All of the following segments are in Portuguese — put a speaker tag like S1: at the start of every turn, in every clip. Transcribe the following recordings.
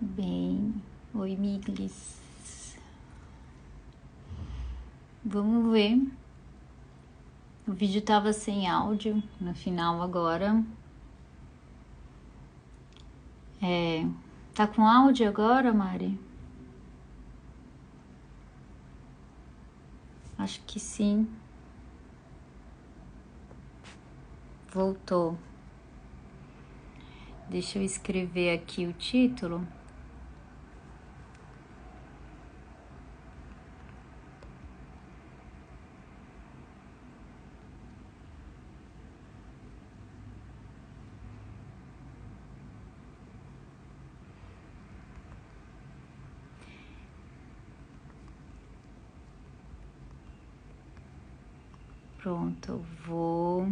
S1: Bem, oi Miglis. Vamos ver. O vídeo tava sem áudio no final agora. Tá com áudio agora, Mari? Acho que sim. Voltou. Deixa eu escrever aqui o título. Pronto, eu vou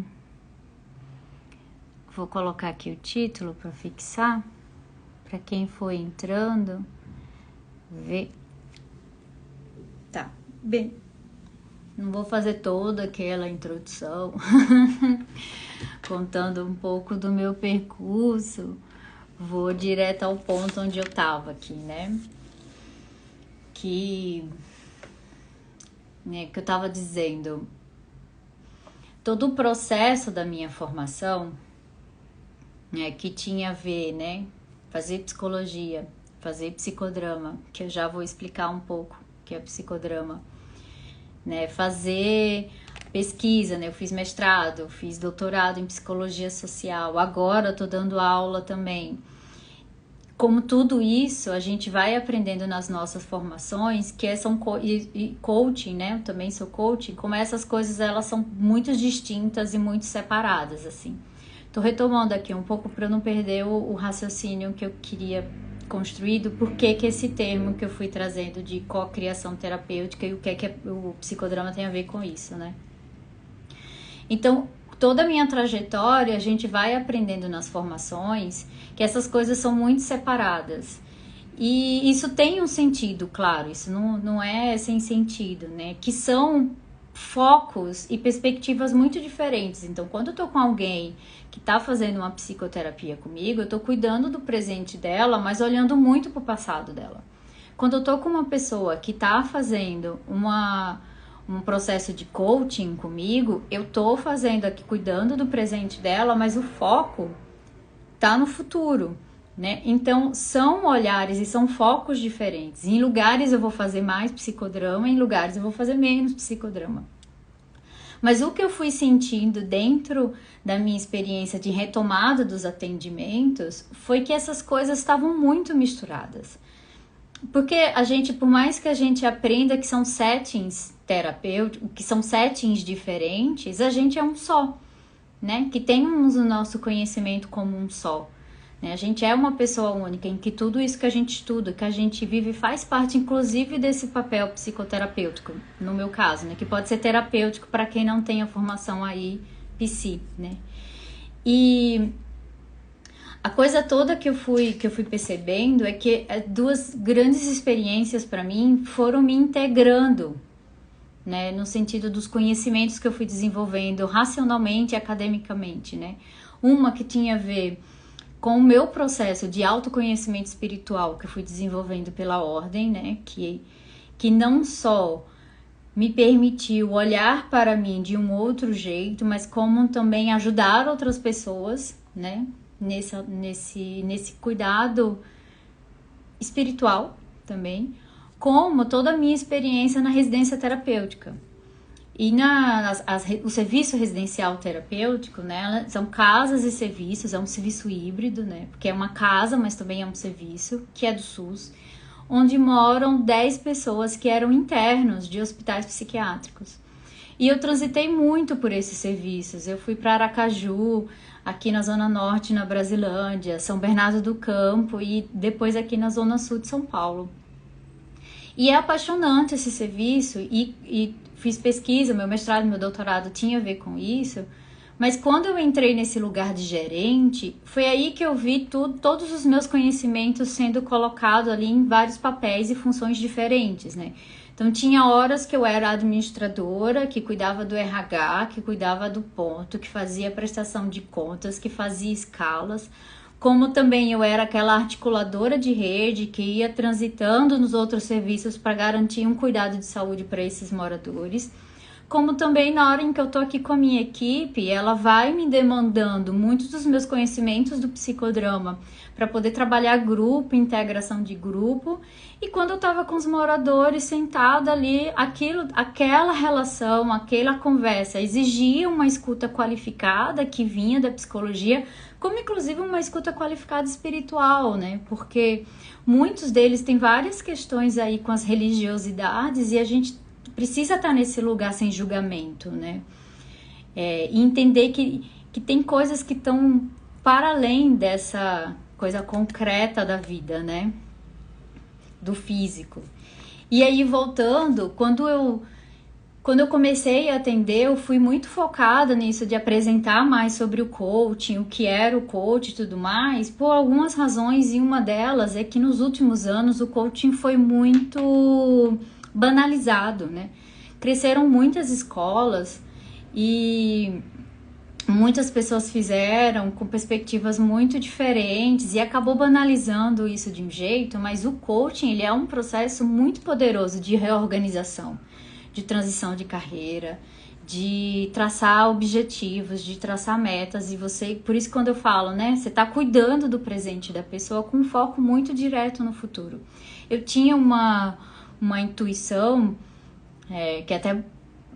S1: colocar aqui o título para fixar, para quem for entrando ver. Tá, bem, não vou fazer toda aquela introdução contando um pouco do meu percurso, vou direto ao ponto onde eu tava aqui, né? Que eu tava dizendo, todo o processo da minha formação, que tinha a ver, né, fazer psicologia, fazer psicodrama, que eu já vou explicar um pouco o que é psicodrama, né, fazer pesquisa, né, eu fiz mestrado, fiz doutorado em psicologia social, agora eu tô dando aula também. Como tudo isso, a gente vai aprendendo nas nossas formações, que são coaching, né? Eu também sou coaching, como essas coisas, elas são muito distintas e muito separadas, assim. Tô retomando aqui um pouco para não perder o raciocínio que eu queria construir, do porquê que esse termo que eu fui trazendo de cocriação terapêutica e o que o psicodrama tem a ver com isso, né? Então, toda a minha trajetória, a gente vai aprendendo nas formações que essas coisas são muito separadas. E isso tem um sentido, claro, isso não é sem sentido, né? Que são focos e perspectivas muito diferentes. Então, quando eu tô com alguém que tá fazendo uma psicoterapia comigo, eu tô cuidando do presente dela, mas olhando muito pro passado dela. Quando eu tô com uma pessoa que tá fazendo um processo de coaching comigo, eu tô fazendo aqui, cuidando do presente dela, mas o foco tá no futuro, né? Então, são olhares e são focos diferentes. Em lugares eu vou fazer mais psicodrama, em lugares eu vou fazer menos psicodrama. Mas o que eu fui sentindo dentro da minha experiência de retomada dos atendimentos foi que essas coisas estavam muito misturadas. Porque a gente, por mais que a gente aprenda que são settings terapêuticos, que são settings diferentes, a gente é um só, né? Que temos o nosso conhecimento como um só, né? A gente é uma pessoa única, em que tudo isso que a gente estuda, que a gente vive, faz parte, inclusive, desse papel psicoterapêutico, no meu caso, né? Que pode ser terapêutico para quem não tem a formação aí, psi, né? E a coisa toda que eu fui percebendo é que duas grandes experiências para mim foram me integrando, né, no sentido dos conhecimentos que eu fui desenvolvendo racionalmente e academicamente, né? Uma que tinha a ver com o meu processo de autoconhecimento espiritual que eu fui desenvolvendo pela ordem, né, que não só me permitiu olhar para mim de um outro jeito, mas como também ajudar outras pessoas, né, nesse cuidado espiritual também, como toda a minha experiência na residência terapêutica. E o serviço residencial terapêutico, né, são casas e serviços, é um serviço híbrido, né, porque é uma casa, mas também é um serviço, que é do SUS, onde moram 10 pessoas que eram internos de hospitais psiquiátricos. E eu transitei muito por esses serviços. Eu fui para Aracaju, aqui na Zona Norte, na Brasilândia, São Bernardo do Campo e depois aqui na Zona Sul de São Paulo. E é apaixonante esse serviço e fiz pesquisa, meu mestrado, meu doutorado tinha a ver com isso, mas quando eu entrei nesse lugar de gerente, foi aí que eu vi todos os meus conhecimentos sendo colocados ali em vários papéis e funções diferentes, né? Então, tinha horas que eu era administradora, que cuidava do RH, que cuidava do ponto, que fazia prestação de contas, que fazia escalas. como também eu era aquela articuladora de rede que ia transitando nos outros serviços para garantir um cuidado de saúde para esses moradores. Como também na hora em que eu tô aqui com a minha equipe, ela vai me demandando muitos dos meus conhecimentos do psicodrama para poder trabalhar grupo, integração de grupo. E quando eu tava com os moradores sentada ali, aquela relação, aquela conversa exigia uma escuta qualificada que vinha da psicologia, como inclusive uma escuta qualificada espiritual, né? Porque muitos deles têm várias questões aí com as religiosidades e a gente precisa estar nesse lugar sem julgamento, né? E entender que tem coisas que estão para além dessa coisa concreta da vida, né? Do físico. E aí, voltando, quando eu comecei a atender, eu fui muito focada nisso de apresentar mais sobre o coaching, o que era o coaching e tudo mais, por algumas razões, e uma delas é que nos últimos anos o coaching foi muito banalizado, né? Cresceram muitas escolas e muitas pessoas fizeram com perspectivas muito diferentes e acabou banalizando isso de um jeito, mas o coaching, ele é um processo muito poderoso de reorganização, de transição de carreira, de traçar objetivos, de traçar metas, e você, por isso quando eu falo, né, você tá cuidando do presente da pessoa com um foco muito direto no futuro. Eu tinha uma intuição, que é até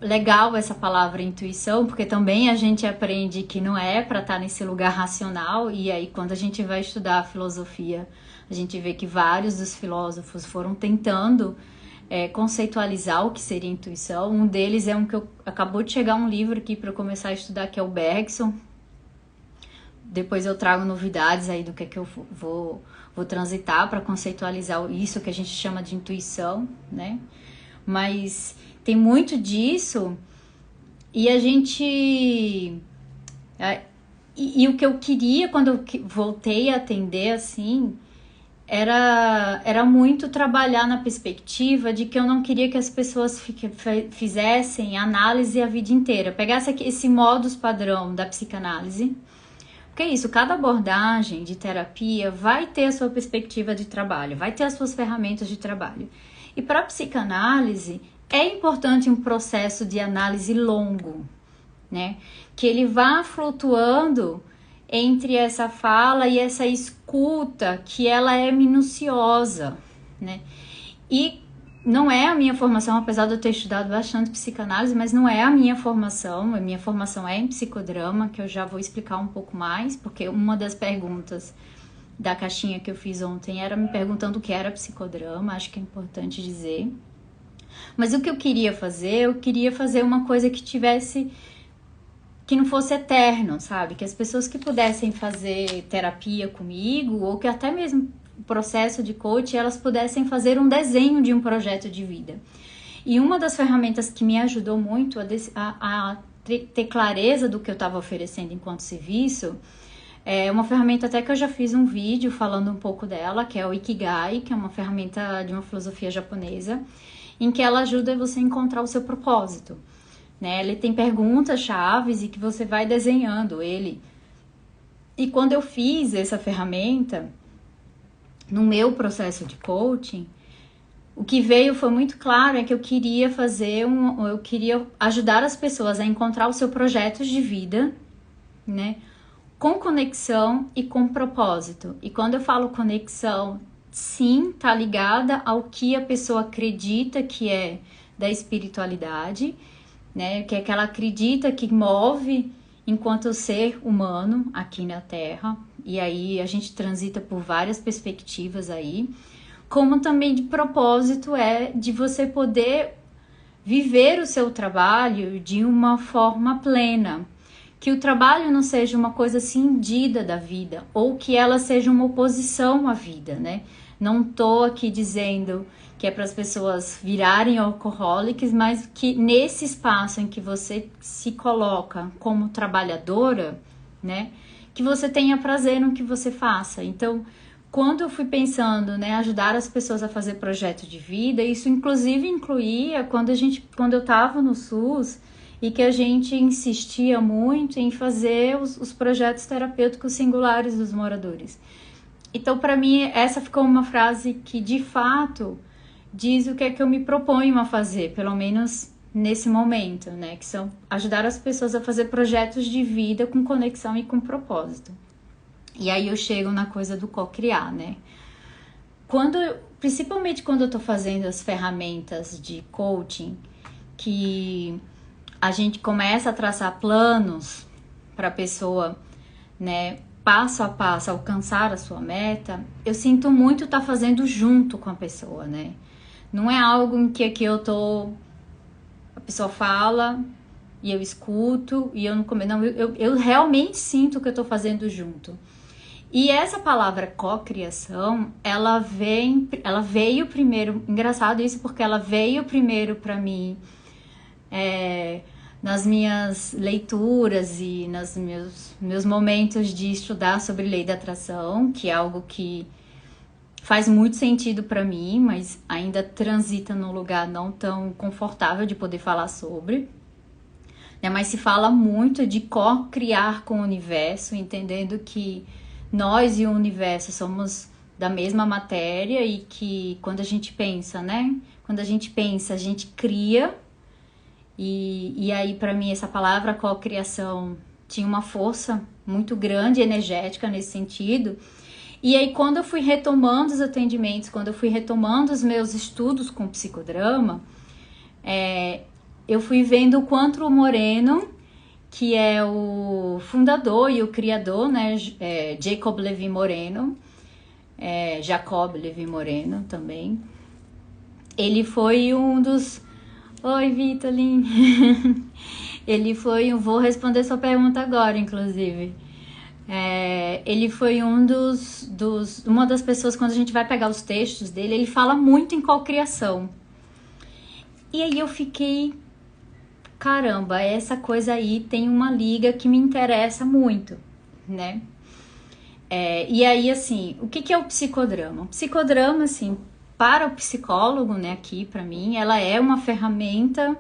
S1: legal essa palavra intuição, porque também a gente aprende que não é para estar nesse lugar racional, e aí quando a gente vai estudar a filosofia, a gente vê que vários dos filósofos foram tentando conceitualizar o que seria intuição. Um deles é um que acabou de chegar um livro aqui para eu começar a estudar, que é o Bergson. Depois eu trago novidades aí do que eu vou transitar para conceitualizar isso que a gente chama de intuição, né? Mas tem muito disso, e a gente... E o que eu queria quando eu voltei a atender, assim, era muito trabalhar na perspectiva de que eu não queria que as pessoas fizessem análise a vida inteira, pegasse esse modus padrão da psicanálise. Porque é isso, cada abordagem de terapia vai ter a sua perspectiva de trabalho, vai ter as suas ferramentas de trabalho. E para a psicanálise, é importante um processo de análise longo, né? Que ele vá flutuando entre essa fala e essa escuta, que ela é minuciosa, né? E não é a minha formação, apesar de eu ter estudado bastante psicanálise, mas não é a minha formação é em psicodrama, que eu já vou explicar um pouco mais, porque uma das perguntas da caixinha que eu fiz ontem era me perguntando o que era psicodrama, acho que é importante dizer. Mas o que eu queria fazer uma coisa que não fosse eterno, sabe? Que as pessoas que pudessem fazer terapia comigo, ou que até mesmo o processo de coaching, elas pudessem fazer um desenho de um projeto de vida. E uma das ferramentas que me ajudou muito a ter clareza do que eu estava oferecendo enquanto serviço, é uma ferramenta até que eu já fiz um vídeo falando um pouco dela, que é o Ikigai, que é uma ferramenta de uma filosofia japonesa, em que ela ajuda você a encontrar o seu propósito, né? Ele tem perguntas chaves e que você vai desenhando ele. E quando eu fiz essa ferramenta, no meu processo de coaching, o que veio foi muito claro, é que eu queria eu queria ajudar as pessoas a encontrar o seu projeto de vida, né? Com conexão e com propósito. E quando eu falo conexão, sim, tá ligada ao que a pessoa acredita que é da espiritualidade, né? Que é que ela acredita que move enquanto ser humano aqui na Terra. E aí a gente transita por várias perspectivas aí. Como também de propósito é de você poder viver o seu trabalho de uma forma plena. Que o trabalho não seja uma coisa cindida da vida, ou que ela seja uma oposição à vida, né? Não tô aqui dizendo que é para as pessoas virarem alcoólicos, mas que nesse espaço em que você se coloca como trabalhadora, né? Que você tenha prazer no que você faça. Então, quando eu fui pensando, né, ajudar as pessoas a fazer projeto de vida, isso inclusive incluía quando eu estava no SUS e que a gente insistia muito em fazer os projetos terapêuticos singulares dos moradores. Então, para mim, essa ficou uma frase que, de fato, diz o que é que eu me proponho a fazer, pelo menos nesse momento, né? Que são ajudar as pessoas a fazer projetos de vida com conexão e com propósito. E aí eu chego na coisa do co-criar, né? Principalmente quando eu tô fazendo as ferramentas de coaching, que a gente começa a traçar planos para a pessoa, né, passo a passo alcançar a sua meta, eu sinto muito estar fazendo junto com a pessoa, né? Não é algo em que aqui a pessoa fala e eu escuto e eu não começo, não, eu realmente sinto que eu tô fazendo junto. E essa palavra cocriação, ela veio primeiro, engraçado isso, porque ela veio primeiro para mim nas minhas leituras e nos meus momentos de estudar sobre lei da atração, que é algo que faz muito sentido para mim, mas ainda transita num lugar não tão confortável de poder falar sobre. Mas se fala muito de co-criar com o universo, entendendo que nós e o universo somos da mesma matéria e que quando a gente pensa, né? Quando a gente pensa, a gente cria. E aí, para mim, essa palavra co-criação tinha uma força muito grande, energética nesse sentido. E aí, quando eu fui retomando os atendimentos, quando eu fui retomando os meus estudos com psicodrama, eu fui vendo o quanto o Moreno, que é o fundador e o criador, né, Jacob Levy Moreno, Jacob Levy Moreno também, ele foi um dos... Oi, Vitalin! Ele foi... Vou responder sua pergunta agora, inclusive. Ele foi uma das pessoas, quando a gente vai pegar os textos dele, ele fala muito em cocriação. E aí eu fiquei... Caramba, essa coisa aí tem uma liga que me interessa muito, né? E aí, assim, o que é o psicodrama? O psicodrama, assim, para o psicólogo, né, aqui para mim, ela é uma ferramenta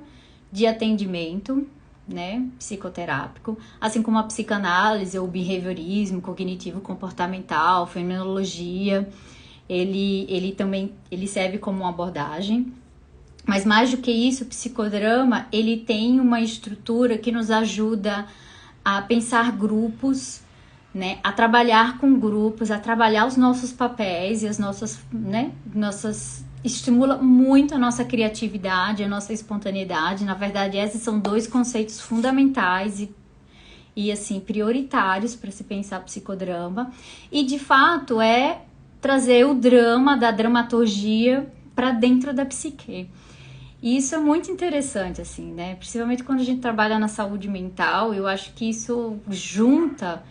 S1: de atendimento, né, psicoterápico, assim como a psicanálise, o behaviorismo, cognitivo comportamental, fenomenologia, ele também serve como uma abordagem. Mas mais do que isso, o psicodrama, ele tem uma estrutura que nos ajuda a pensar grupos, né, a trabalhar com grupos, a trabalhar os nossos papéis e as nossas, né, estimula muito a nossa criatividade, a nossa espontaneidade. Na verdade, esses são dois conceitos fundamentais e assim, prioritários para se pensar psicodrama. E, de fato, é trazer o drama da dramaturgia para dentro da psique. E isso é muito interessante, assim, né? Principalmente quando a gente trabalha na saúde mental, eu acho que isso junta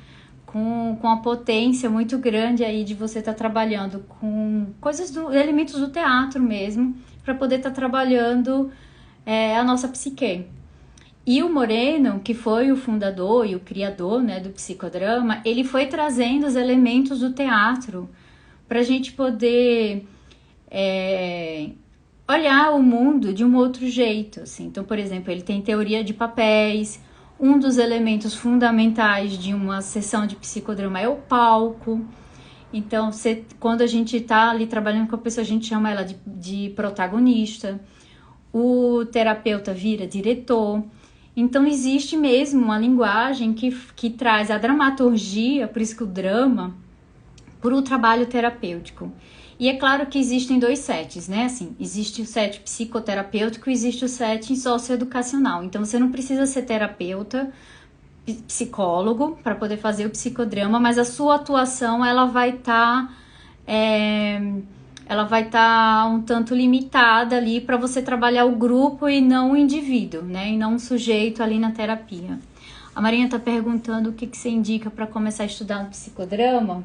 S1: com a potência muito grande aí de você estar trabalhando com elementos do teatro mesmo, para poder estar trabalhando a nossa psique. E o Moreno, que foi o fundador e o criador, né, do psicodrama, ele foi trazendo os elementos do teatro para a gente poder... olhar o mundo de um outro jeito, assim. Então, por exemplo, ele tem teoria de papéis. Um dos elementos fundamentais de uma sessão de psicodrama é o palco. Então, quando a gente está ali trabalhando com a pessoa, a gente chama ela de protagonista. O terapeuta vira diretor. Então, existe mesmo uma linguagem que traz a dramaturgia, por isso que o drama, para o trabalho terapêutico. E é claro que existem dois sets, né? Assim, existe o set psicoterapêutico e existe o set socioeducacional. Então, você não precisa ser terapeuta, psicólogo, para poder fazer o psicodrama, mas a sua atuação, ela vai estar um tanto limitada ali para você trabalhar o grupo e não o indivíduo, né? E não o sujeito ali na terapia. A Marinha está perguntando o que você indica para começar a estudar um psicodrama.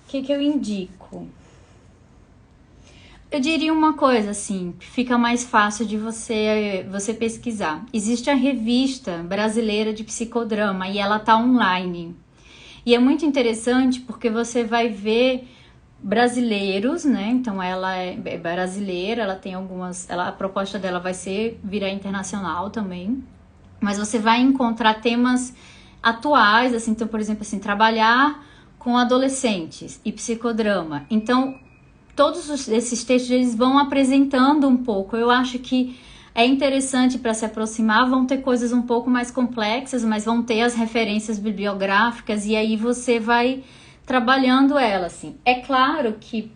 S1: O que eu indico? Eu diria uma coisa assim, fica mais fácil de você pesquisar. Existe a revista brasileira de psicodrama e ela tá online. E é muito interessante porque você vai ver brasileiros, né? Então ela é brasileira, ela tem algumas, a proposta dela vai ser virar internacional também. Mas você vai encontrar temas atuais, assim, então, por exemplo, assim, trabalhar com adolescentes e psicodrama. Então, todos esses textos eles vão apresentando um pouco. Eu acho que é interessante para se aproximar, vão ter coisas um pouco mais complexas, mas vão ter as referências bibliográficas e aí você vai trabalhando ela, assim. É claro que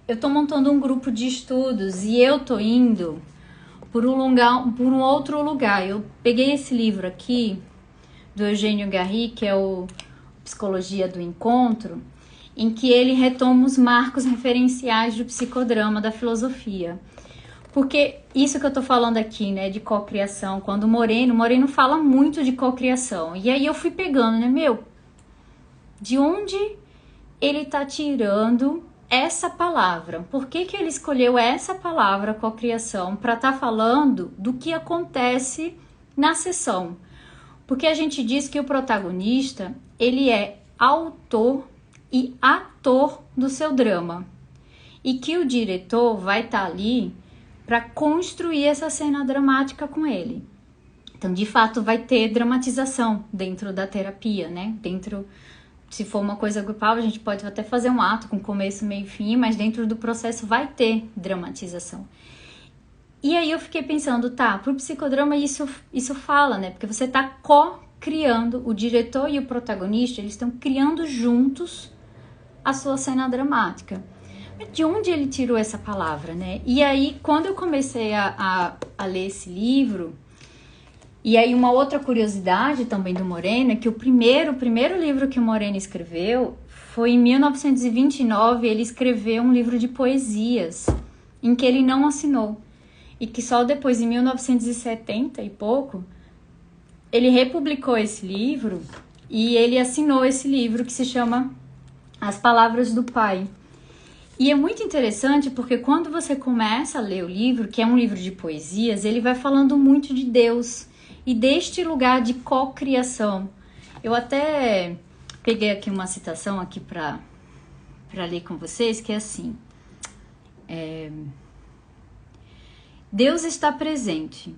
S1: eu estou montando um grupo de estudos e eu estou indo por um outro lugar. Eu peguei esse livro aqui do Eugênio Garry, que é o Psicologia do Encontro, em que ele retoma os marcos referenciais do psicodrama da filosofia. Porque isso que eu tô falando aqui, né, de cocriação, quando o Moreno fala muito de cocriação. E aí eu fui pegando, né, de onde ele tá tirando essa palavra? Por que ele escolheu essa palavra, cocriação, para estar falando do que acontece na sessão? Porque a gente diz que o protagonista, ele é autor e ator do seu drama. E que o diretor vai estar ali para construir essa cena dramática com ele. Então, de fato, vai ter dramatização dentro da terapia, né? Se for uma coisa grupal, a gente pode até fazer um ato com começo, meio e fim, mas dentro do processo vai ter dramatização. E aí eu fiquei pensando, tá, pro psicodrama isso fala, né? Porque você tá co-criando, o diretor e o protagonista, eles estão criando juntos a sua cena dramática. Mas de onde ele tirou essa palavra, né? E aí, quando eu comecei a ler esse livro, e aí uma outra curiosidade também do Moreno, é que o primeiro livro que o Moreno escreveu foi em 1929, ele escreveu um livro de poesias, em que ele não assinou. E que só depois, em 1970 e pouco, ele republicou esse livro e ele assinou esse livro que se chama As Palavras do Pai. E é muito interessante porque quando você começa a ler o livro, que é um livro de poesias, ele vai falando muito de Deus e deste lugar de cocriação. Eu até peguei aqui uma citação aqui para ler com vocês, que é assim... Deus está presente.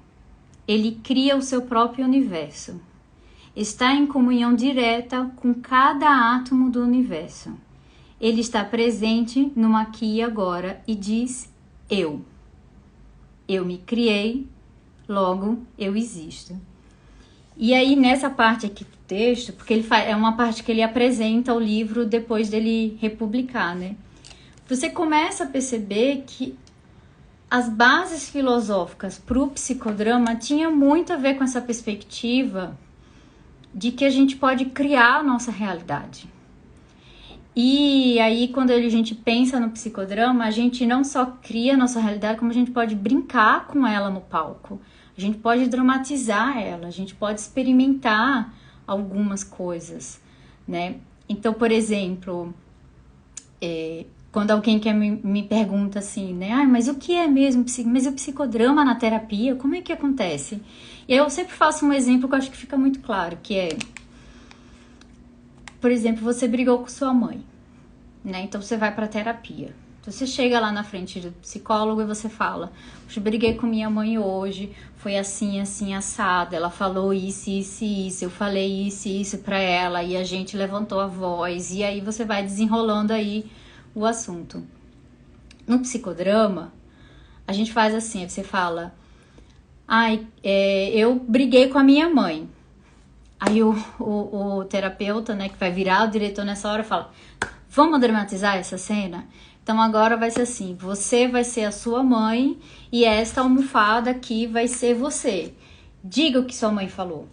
S1: Ele cria o seu próprio universo. Está em comunhão direta com cada átomo do universo. Ele está presente no aqui e agora e diz eu. Eu me criei, logo eu existo. E aí nessa parte aqui do texto, porque é uma parte que ele apresenta o livro depois dele republicar, né? Você começa a perceber que as bases filosóficas para o psicodrama tinham muito a ver com essa perspectiva de que a gente pode criar a nossa realidade. E aí, quando a gente pensa no psicodrama, a gente não só cria a nossa realidade, como a gente pode brincar com ela no palco. A gente pode dramatizar ela, a gente pode experimentar algumas coisas, né? Então, por exemplo, quando alguém me pergunta assim, né? Mas o que é mesmo? Mas o psicodrama na terapia, como é que acontece? E aí eu sempre faço um exemplo que eu acho que fica muito claro, que é... Por exemplo, você brigou com sua mãe, né? Então você vai pra terapia. Então você chega lá na frente do psicólogo e você fala: eu briguei com minha mãe hoje, foi assim, assim, assado. Ela falou isso, isso e isso. Eu falei isso e isso pra ela e a gente levantou a voz. E aí você vai desenrolando aí o assunto. No psicodrama, a gente faz assim, você fala: eu briguei com a minha mãe. Aí o terapeuta, né, que vai virar o diretor nessa hora, fala: vamos dramatizar essa cena? Então agora vai ser assim, você vai ser a sua mãe e esta almofada aqui vai ser você. Diga o que sua mãe falou.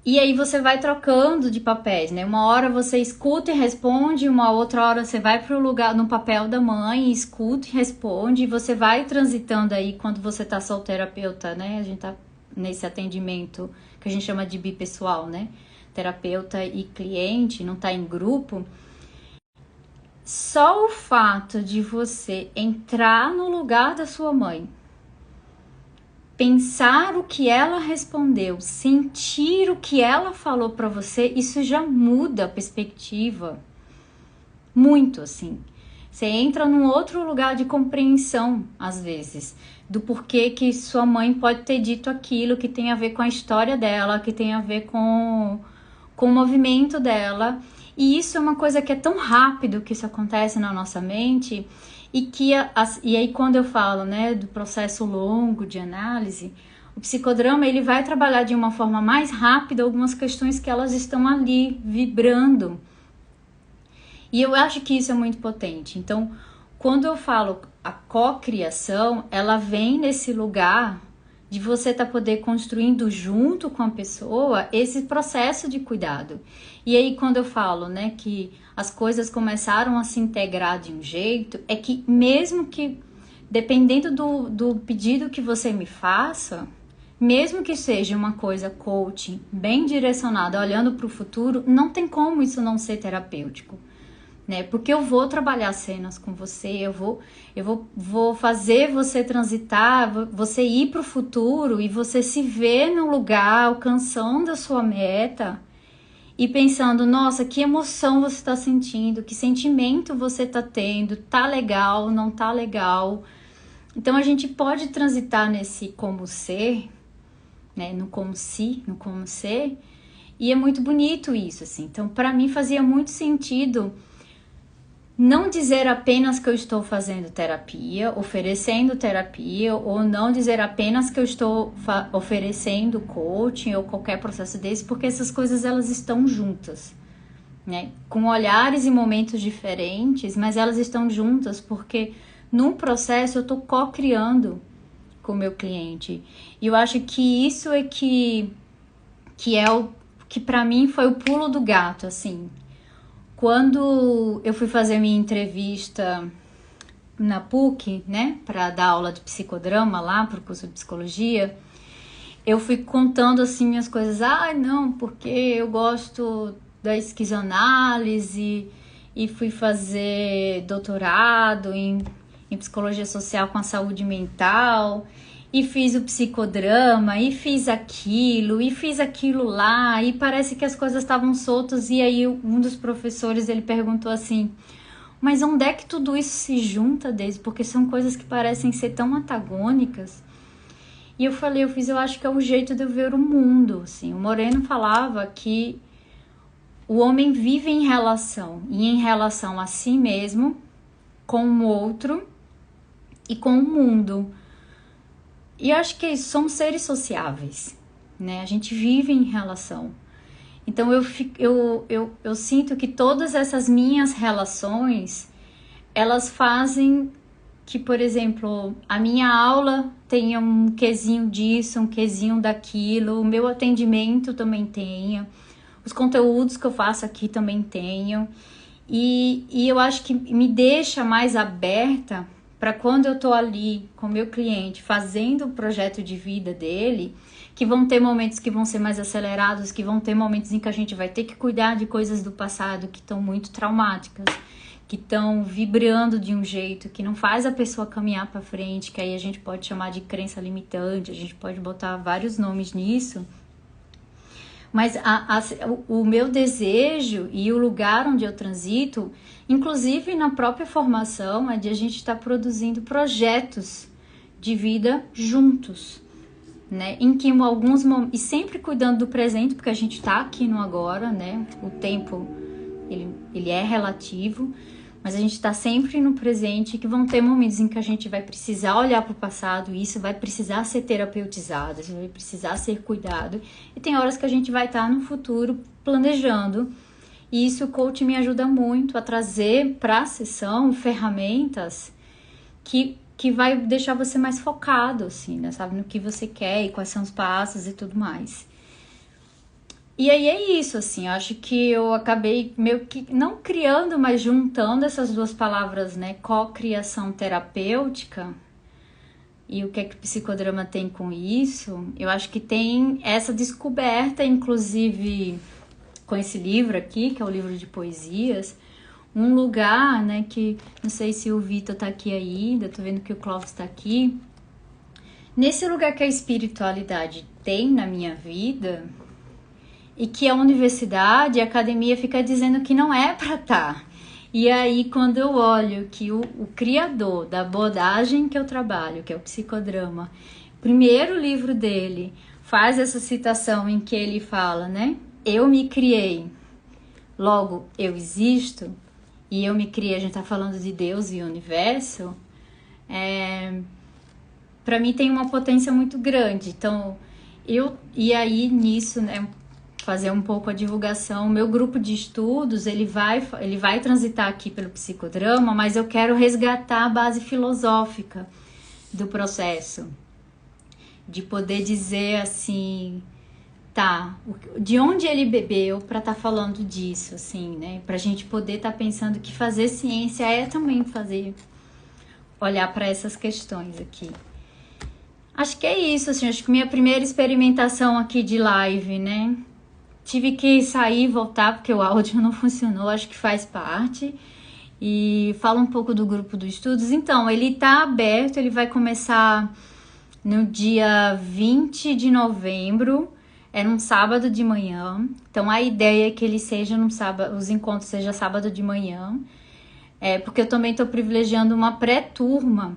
S1: E aí você vai trocando de papéis, né? Uma hora você escuta e responde, uma outra hora você vai para o lugar, no papel da mãe, escuta e responde, e você vai transitando aí quando você tá solterapeuta, né? A gente tá nesse atendimento que a gente chama de bipessoal, né? Terapeuta e cliente, não tá em grupo. Só o fato de você entrar no lugar da sua mãe, pensar o que ela respondeu, sentir o que ela falou para você, isso já muda a perspectiva muito, assim. Você entra num outro lugar de compreensão, às vezes, do porquê que sua mãe pode ter dito aquilo, que tem a ver com a história dela, que tem a ver com o movimento dela. E isso é uma coisa que é tão rápido que isso acontece na nossa mente, e aí quando eu falo, né, do processo longo de análise, o psicodrama ele vai trabalhar de uma forma mais rápida algumas questões que elas estão ali vibrando. E eu acho que isso é muito potente. Então, quando eu falo a cocriação, ela vem nesse lugar de você poder construindo junto com a pessoa esse processo de cuidado. E aí quando eu falo, né, que as coisas começaram a se integrar de um jeito, é que mesmo que, dependendo do pedido que você me faça, mesmo que seja uma coisa coaching, bem direcionada, olhando para o futuro, não tem como isso não ser terapêutico. Né? Porque eu vou trabalhar cenas com você, eu vou fazer você transitar, você ir para o futuro e você se ver no lugar, alcançando a sua meta e pensando, nossa, que emoção você está sentindo, que sentimento você está tendo, tá legal, não tá legal. Então a gente pode transitar nesse como ser, né? No como si, no como ser, e é muito bonito isso, assim. Então para mim fazia muito sentido não dizer apenas que eu estou fazendo terapia, oferecendo terapia, ou não dizer apenas que eu estou oferecendo coaching ou qualquer processo desse, porque essas coisas elas estão juntas, né? Com olhares e momentos diferentes, mas elas estão juntas porque num processo eu estou co-criando com o meu cliente. E eu acho que isso é que é o que para mim foi o pulo do gato, assim. Quando eu fui fazer minha entrevista na PUC, né, para dar aula de psicodrama lá para o curso de psicologia, eu fui contando assim minhas coisas. Não, porque eu gosto da esquizoanálise e fui fazer doutorado em psicologia social com a saúde mental. E fiz o psicodrama, e fiz aquilo lá, e parece que as coisas estavam soltas. E aí um dos professores, ele perguntou assim, mas onde é que tudo isso se junta, Deise? Porque são coisas que parecem ser tão antagônicas. E eu falei, eu acho que é o jeito de eu ver o mundo, assim. O Moreno falava que o homem vive em relação, e em relação a si mesmo, com o outro e com o mundo. E eu acho que somos seres sociáveis, né? A gente vive em relação. Então eu sinto que todas essas minhas relações, elas fazem que, por exemplo, a minha aula tenha um quesinho disso, um quesinho daquilo, o meu atendimento também tenha, os conteúdos que eu faço aqui também tenham. E eu acho que me deixa mais aberta para quando eu tô ali com o meu cliente fazendo o projeto de vida dele, que vão ter momentos que vão ser mais acelerados, que vão ter momentos em que a gente vai ter que cuidar de coisas do passado que estão muito traumáticas, que estão vibrando de um jeito que não faz a pessoa caminhar para frente, que aí a gente pode chamar de crença limitante, a gente pode botar vários nomes nisso. Mas o meu desejo e o lugar onde eu transito, inclusive na própria formação, é de a gente estar produzindo projetos de vida juntos, né? Em que alguns momentos, e sempre cuidando do presente, porque a gente está aqui no agora, né? O tempo, ele é relativo, mas a gente está sempre no presente, que vão ter momentos em que a gente vai precisar olhar para o passado, e isso vai precisar ser terapeutizado, isso vai precisar ser cuidado, e tem horas que a gente vai estar no futuro planejando, e isso o coach me ajuda muito a trazer para a sessão ferramentas que vai deixar você mais focado, assim, né, sabe, no que você quer e quais são os passos e tudo mais. E aí é isso, assim, eu acho que eu acabei meio que não criando, mas juntando essas duas palavras, né, cocriação terapêutica, e o que é que o psicodrama tem com isso. Eu acho que tem essa descoberta, inclusive com esse livro aqui, que é o livro de poesias, um lugar, né, que não sei se o Vitor tá aqui ainda, tô vendo que o Clóvis tá aqui, nesse lugar que a espiritualidade tem na minha vida, e que a universidade, a academia fica dizendo que não é para estar. E aí, quando eu olho que o criador da abordagem que eu trabalho, que é o psicodrama, primeiro livro dele faz essa citação em que ele fala, né? Eu me criei, logo eu existo, e eu me criei, a gente tá falando de Deus e universo, para mim tem uma potência muito grande. Então, e aí nisso, né, fazer um pouco a divulgação. O meu grupo de estudos, ele vai transitar aqui pelo psicodrama, mas eu quero resgatar a base filosófica do processo. De poder dizer assim, tá, de onde ele bebeu para estar falando disso, assim, né? Pra gente poder estar pensando que fazer ciência é também olhar para essas questões aqui. Acho que é isso, assim, acho que minha primeira experimentação aqui de live, né? Tive que sair e voltar porque o áudio não funcionou, acho que faz parte. E fala um pouco do grupo dos estudos. Então, ele tá aberto, ele vai começar no dia 20 de novembro, é num sábado de manhã. Então, a ideia é que ele seja num sábado, os encontros sejam sábado de manhã. Porque eu também estou privilegiando uma pré-turma,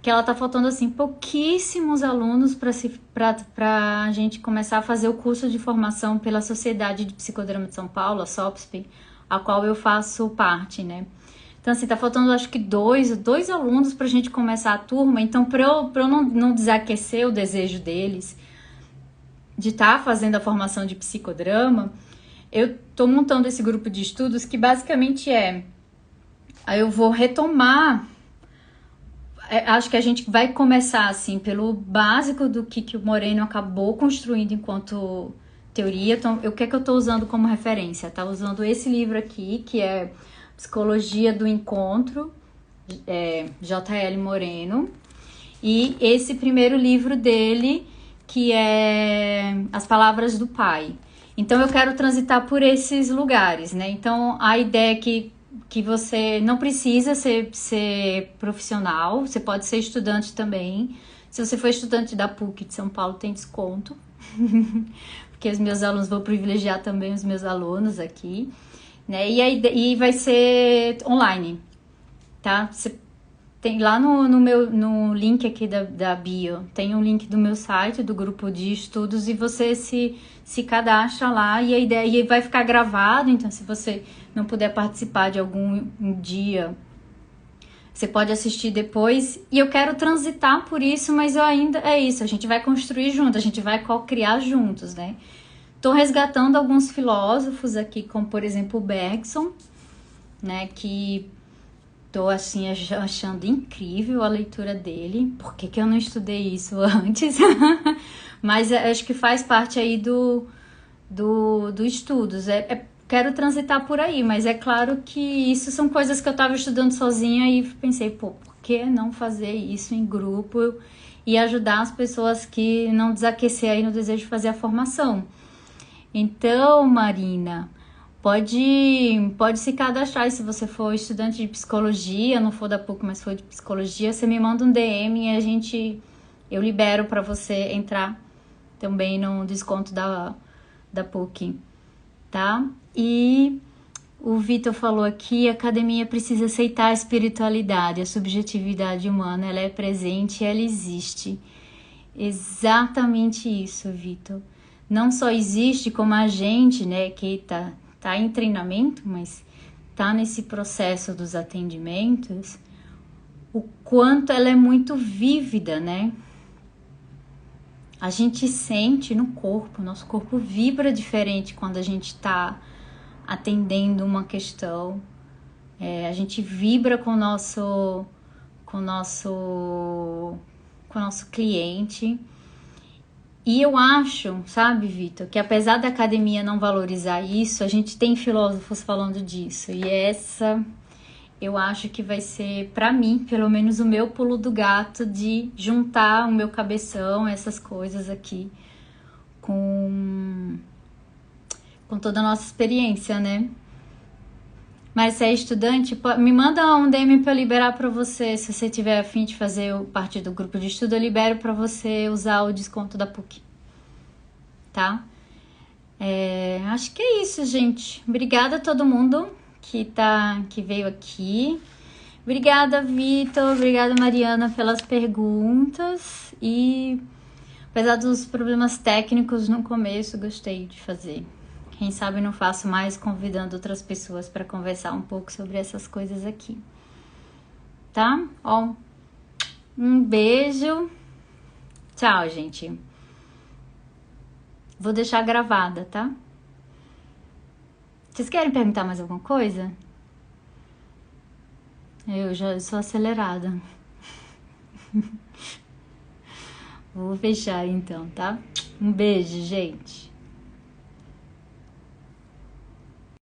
S1: que ela tá faltando assim pouquíssimos alunos para a gente começar a fazer o curso de formação pela Sociedade de Psicodrama de São Paulo, a SOPSP, a qual eu faço parte, né? Então assim, tá faltando acho que dois alunos pra gente começar a turma. Então para eu não desaquecer o desejo deles de estar fazendo a formação de psicodrama, eu tô montando esse grupo de estudos que basicamente aí eu vou retomar. Acho que a gente vai começar assim pelo básico do que o Moreno acabou construindo enquanto teoria. Então, o que é que eu estou usando como referência? Tá usando esse livro aqui, que é Psicologia do Encontro, J.L. Moreno, e esse primeiro livro dele, que é As Palavras do Pai. Então, eu quero transitar por esses lugares, né? Então, a ideia é que você não precisa ser profissional, você pode ser estudante também. Se você for estudante da PUC de São Paulo, tem desconto, porque os meus alunos, vou privilegiar também os meus alunos aqui, né? E vai ser online, tá? Você tem lá no link aqui da bio, tem um link do meu site, do grupo de estudos, e você se cadastra lá, e a ideia vai ficar gravado. Então, se você não puder participar de algum dia, você pode assistir depois. E eu quero transitar por isso, mas eu ainda é isso, a gente vai construir junto, a gente vai co-criar juntos, né? Tô resgatando alguns filósofos aqui, como por exemplo o Bergson, né, que tô assim achando incrível a leitura dele. Por que eu não estudei isso antes? Mas acho que faz parte aí do estudos. Quero transitar por aí, mas é claro que isso são coisas que eu estava estudando sozinha e pensei, por que não fazer isso em grupo e ajudar as pessoas que não desaquecer aí no desejo de fazer a formação. Então, Marina, pode se cadastrar. E se você for estudante de psicologia, não for da PUC, mas for de psicologia, você me manda um DM e eu libero para você entrar também no desconto da PUC, tá? E o Vitor falou aqui, a academia precisa aceitar a espiritualidade, a subjetividade humana, ela é presente, ela existe. Exatamente isso, Vitor. Não só existe como a gente, né, que tá em treinamento, mas tá nesse processo dos atendimentos, o quanto ela é muito vívida, né? A gente sente no corpo, nosso corpo vibra diferente quando a gente tá atendendo uma questão. A gente vibra com o nosso cliente. E eu acho, sabe, Vitor, que apesar da academia não valorizar isso, a gente tem filósofos falando disso. E eu acho que vai ser, pra mim, pelo menos o meu pulo do gato de juntar o meu cabeção, essas coisas aqui, com toda a nossa experiência, né? Mas se é estudante, me manda um DM para eu liberar para você. Se você tiver a fim de fazer parte do grupo de estudo, eu libero para você usar o desconto da PUC, tá? Acho que é isso, gente. Obrigada a todo mundo que veio aqui. Obrigada, Vitor. Obrigada, Mariana, pelas perguntas. E apesar dos problemas técnicos no começo, gostei de fazer. Quem sabe não faço mais convidando outras pessoas para conversar um pouco sobre essas coisas aqui. Tá? Ó, um beijo. Tchau, gente. Vou deixar gravada, tá? Vocês querem perguntar mais alguma coisa? Eu já sou acelerada. Vou fechar então, tá? Um beijo, gente.